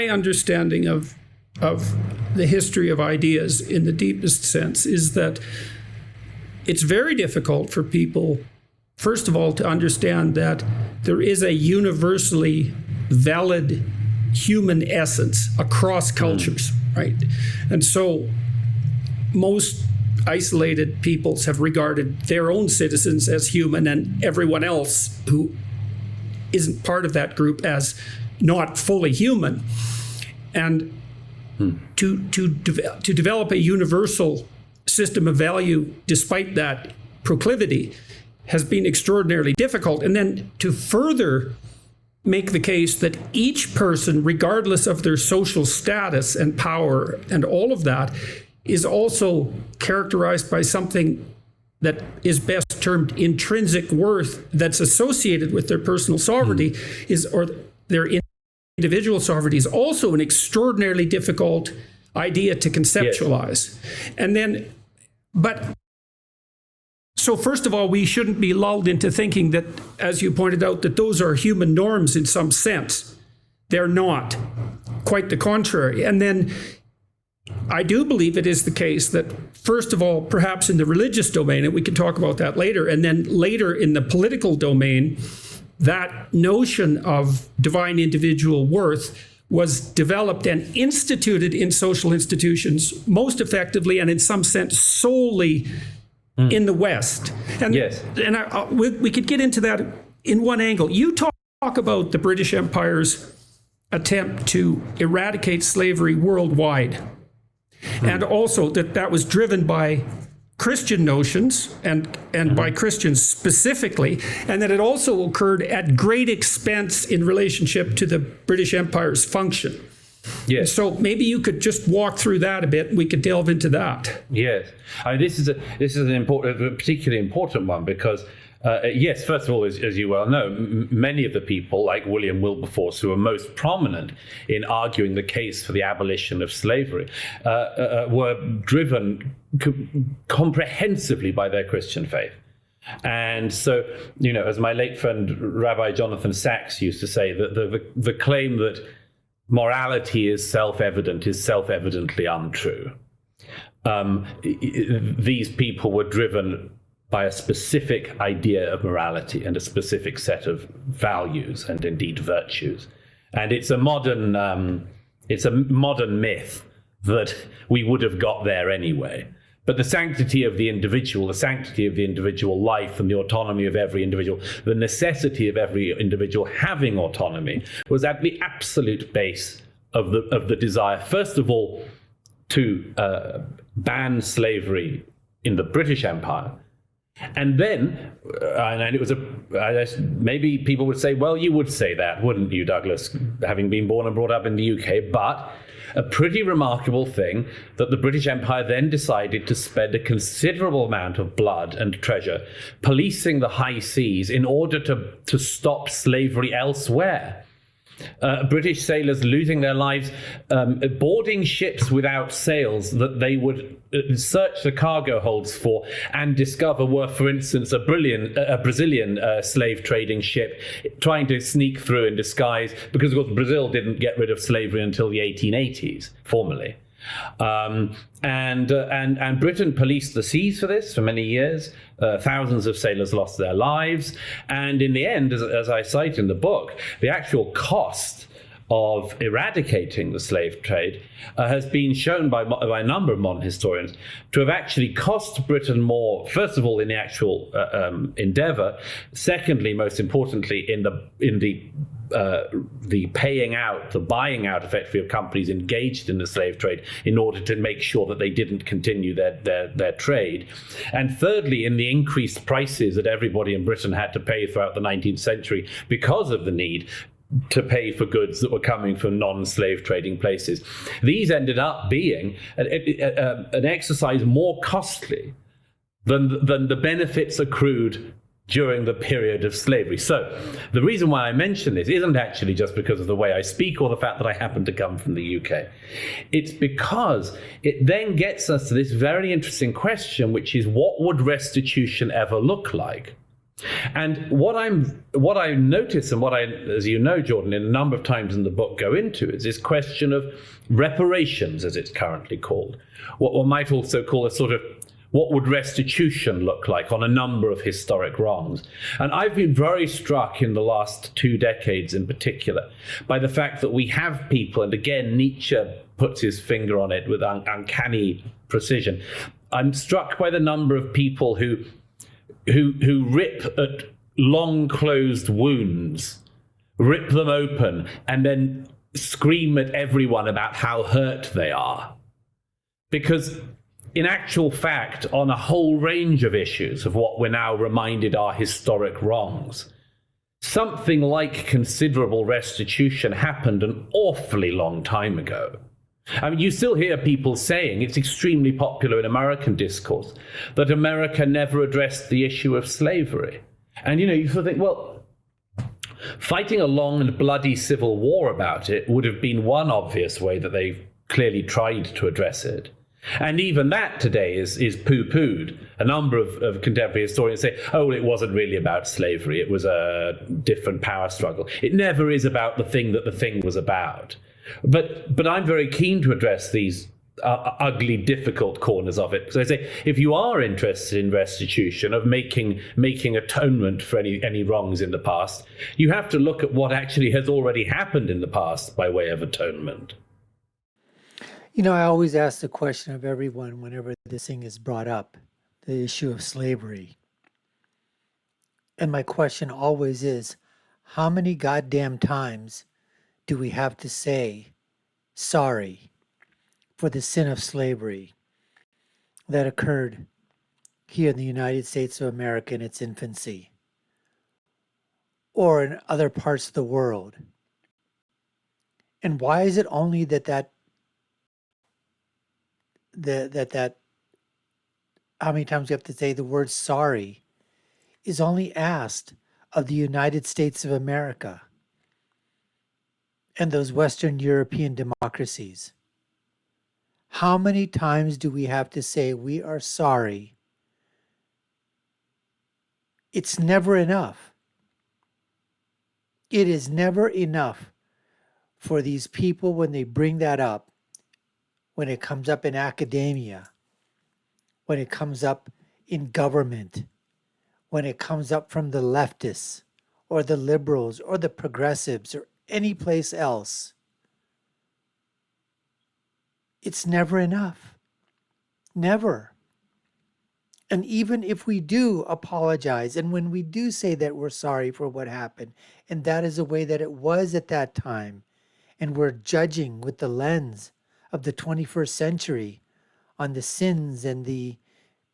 understanding of the history of ideas in the deepest sense is that it's very difficult for people, first of all, to understand that there is a universally valid human essence across cultures, right? And so most isolated peoples have regarded their own citizens as human and everyone else who isn't part of that group as not fully human. And to develop a universal system of value despite that proclivity has been extraordinarily difficult. And then to further make the case that each person, regardless of their social status and power and all of that, is also characterized by something that is best termed intrinsic worth that's associated with their personal sovereignty or their individual sovereignty, is also an extraordinarily difficult idea to conceptualize. Yes. And then, so first of all, we shouldn't be lulled into thinking that, as you pointed out, that those are human norms in some sense. They're not. Quite the contrary. And then I do believe it is the case that, first of all, perhaps in the religious domain, and we can talk about that later, and then later in the political domain, that notion of divine individual worth was developed and instituted in social institutions most effectively and in some sense solely in the West. And, yes. And we could get into that in one angle. You talk about the British Empire's attempt to eradicate slavery worldwide, and also that was driven by Christian notions and by Christians specifically, and that it also occurred at great expense in relationship to the British Empire's function. Yes. So maybe you could just walk through that a bit, and we could delve into that. Yes. I mean, this is a particularly important one because, yes, first of all, as you well know, many of the people like William Wilberforce, who are most prominent in arguing the case for the abolition of slavery, were driven comprehensively by their Christian faith. And so, as my late friend Rabbi Jonathan Sachs used to say, that the claim that morality is self-evident is self-evidently untrue. These people were driven by a specific idea of morality and a specific set of values and indeed virtues. And it's a modern myth that we would have got there anyway. But the sanctity of the individual life and the autonomy of every individual, the necessity of every individual having autonomy was at the absolute base of the desire, first of all, to ban slavery in the British Empire. And then, and it was maybe people would say, well, you would say that, wouldn't you, Douglas, having been born and brought up in the UK, but a pretty remarkable thing that the British Empire then decided to spend a considerable amount of blood and treasure policing the high seas in order to stop slavery elsewhere. British sailors losing their lives, boarding ships without sails that they would search the cargo holds for and discover were, for instance, a Brazilian slave trading ship trying to sneak through in disguise, because, of course, Brazil didn't get rid of slavery until the 1880s, formally. And Britain policed the seas for this for many years. Thousands of sailors lost their lives. And in the end, as I cite in the book, the actual cost of eradicating the slave trade has been shown by a number of modern historians to have actually cost Britain more, first of all, in the actual endeavor. Secondly, most importantly, in the paying out, the buying out, effectively, of companies engaged in the slave trade in order to make sure that they didn't continue their trade. And thirdly, in the increased prices that everybody in Britain had to pay throughout the 19th century because of the need to pay for goods that were coming from non-slave trading places. These ended up being an exercise more costly than the benefits accrued during the period of slavery. So the reason why I mention this isn't actually just because of the way I speak or the fact that I happen to come from the UK. It's because it then gets us to this very interesting question, which is, what would restitution ever look like? And what I notice, and what I, as you know, Jordan, in a number of times in the book go into, is this question of reparations, as it's currently called. What one might also call a sort of, what would restitution look like on a number of historic wrongs? And I've been very struck in the last 2 decades in particular by the fact that we have people, and again, Nietzsche puts his finger on it with uncanny precision. I'm struck by the number of people who rip at long closed wounds, rip them open, and then scream at everyone about how hurt they are. Because in actual fact, on a whole range of issues of what we're now reminded are historic wrongs, something like considerable restitution happened an awfully long time ago. I mean, you still hear people saying, it's extremely popular in American discourse, that America never addressed the issue of slavery. And, you sort of think, well, fighting a long and bloody civil war about it would have been one obvious way that they've clearly tried to address it. And even that today is poo-pooed. A number of contemporary historians say, oh, it wasn't really about slavery. It was a different power struggle. It never is about the thing that the thing was about. But I'm very keen to address these ugly, difficult corners of it. Because I say, if you are interested in restitution, of making atonement for any wrongs in the past, you have to look at what actually has already happened in the past by way of atonement. I always ask the question of everyone whenever this thing is brought up, the issue of slavery. And my question always is, how many goddamn times do we have to say sorry for the sin of slavery that occurred here in the United States of America in its infancy, or in other parts of the world? And why is it only that how many times you have to say the word sorry is only asked of the United States of America and those Western European democracies? How many times do we have to say we are sorry? It's never enough. It is never enough for these people when they bring that up, when it comes up in academia, when it comes up in government, when it comes up from the leftists or the liberals or the progressives or any place else. It's never enough. Never. And even if we do apologize, and when we do say that we're sorry for what happened, and that is the way that it was at that time, and we're judging with the lens of the 21st century on the sins and the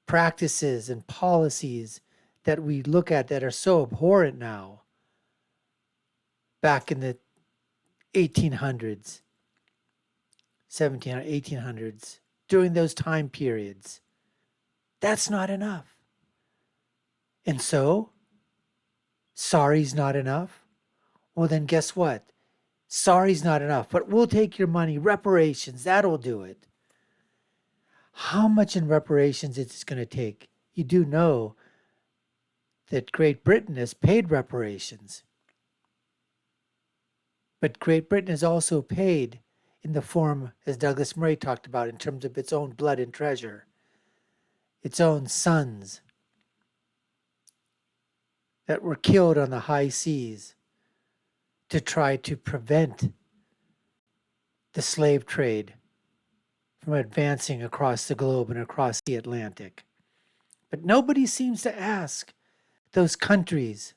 practices and policies that we look at that are so abhorrent now, back in the 1800s, 1800s, during those time periods, that's not enough. And so, sorry's not enough? Well, then guess what? Sorry's not enough, but we'll take your money. Reparations, that'll do it. How much in reparations is it going to take? You do know that Great Britain has paid reparations. But Great Britain has also paid in the form, as Douglas Murray talked about, in terms of its own blood and treasure, its own sons that were killed on the high seas to try to prevent the slave trade from advancing across the globe and across the Atlantic. But nobody seems to ask those countries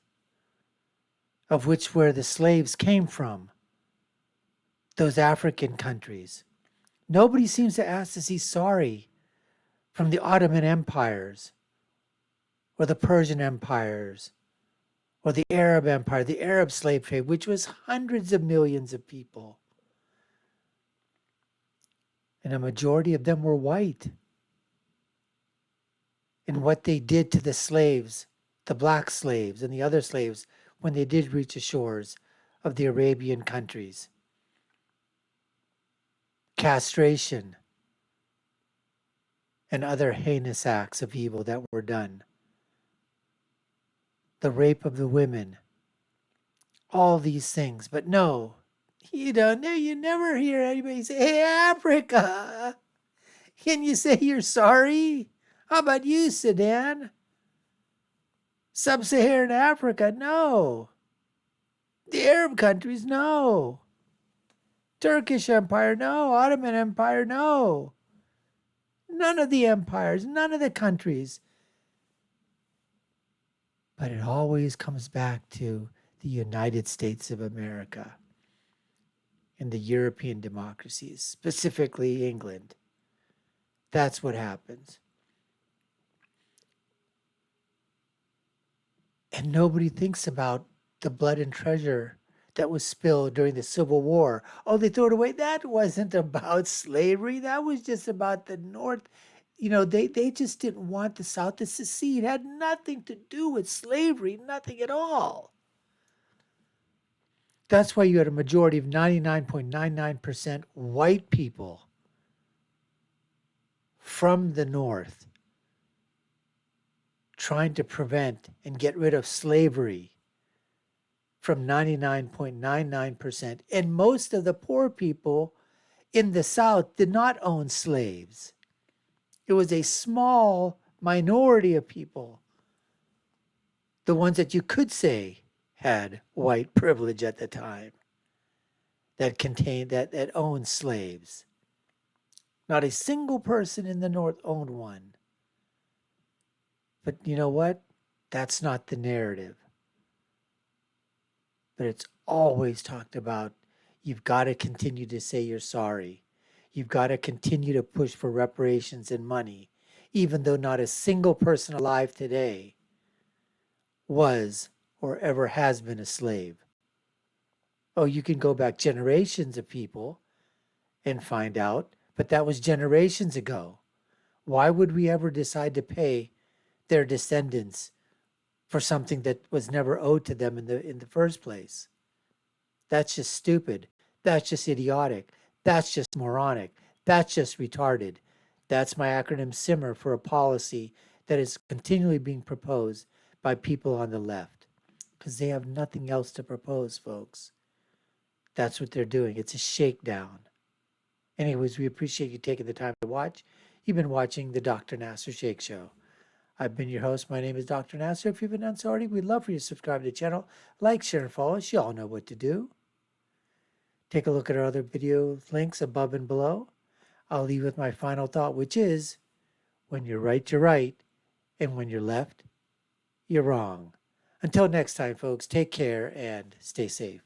of which where the slaves came from, those African countries. Nobody seems to ask to see sorry from the Ottoman empires or the Persian empires or the Arab Empire, the Arab slave trade, which was hundreds of millions of people. And a majority of them were white. And what they did to the slaves, the black slaves and the other slaves, when they did reach the shores of the Arabian countries. Castration and other heinous acts of evil that were done. the rape of the women, all these things. But no, you don't know. You never hear anybody say, "Hey, Africa, can you say you're sorry? How about you, Sudan? Sub-Saharan Africa, no. The Arab countries, no. Turkish Empire, no. Ottoman Empire, no. None of the empires, none of the countries." But it always comes back to the United States of America and the European democracies, specifically England. That's what happens. And nobody thinks about the blood and treasure that was spilled during the Civil War. Oh, they threw it away. That wasn't about slavery. That was just about the North. They just didn't want the South to secede. It had nothing to do with slavery, nothing at all. That's why you had a majority of 99.99% white people from the North trying to prevent and get rid of slavery from 99.99%. And most of the poor people in the South did not own slaves. It was a small minority of people, the ones that you could say had white privilege at the time, that owned slaves. Not a single person in the North owned one. But you know what? That's not the narrative. But it's always talked about. You've got to continue to say you're sorry. You've got to continue to push for reparations and money, even though not a single person alive today was or ever has been a slave. Oh, you can go back generations of people and find out, but that was generations ago. Why would we ever decide to pay their descendants for something that was never owed to them in the first place? That's just stupid. That's just idiotic. That's just moronic. That's just retarded. That's my acronym SIMMER for a policy that is continually being proposed by people on the left, because they have nothing else to propose, folks. That's what they're doing. It's a shakedown. Anyways, we appreciate you taking the time to watch. You've been watching the Dr. Nasir Shaikh Show. I've been your host. My name is Dr. Nasir. If you've been done so already, we'd love for you to subscribe to the channel, like, share, and follow us. You all know what to do. Take a look at our other video links above and below. I'll leave with my final thought, which is, when you're right, you're right. And when you're left, you're wrong. Until next time, folks, take care and stay safe.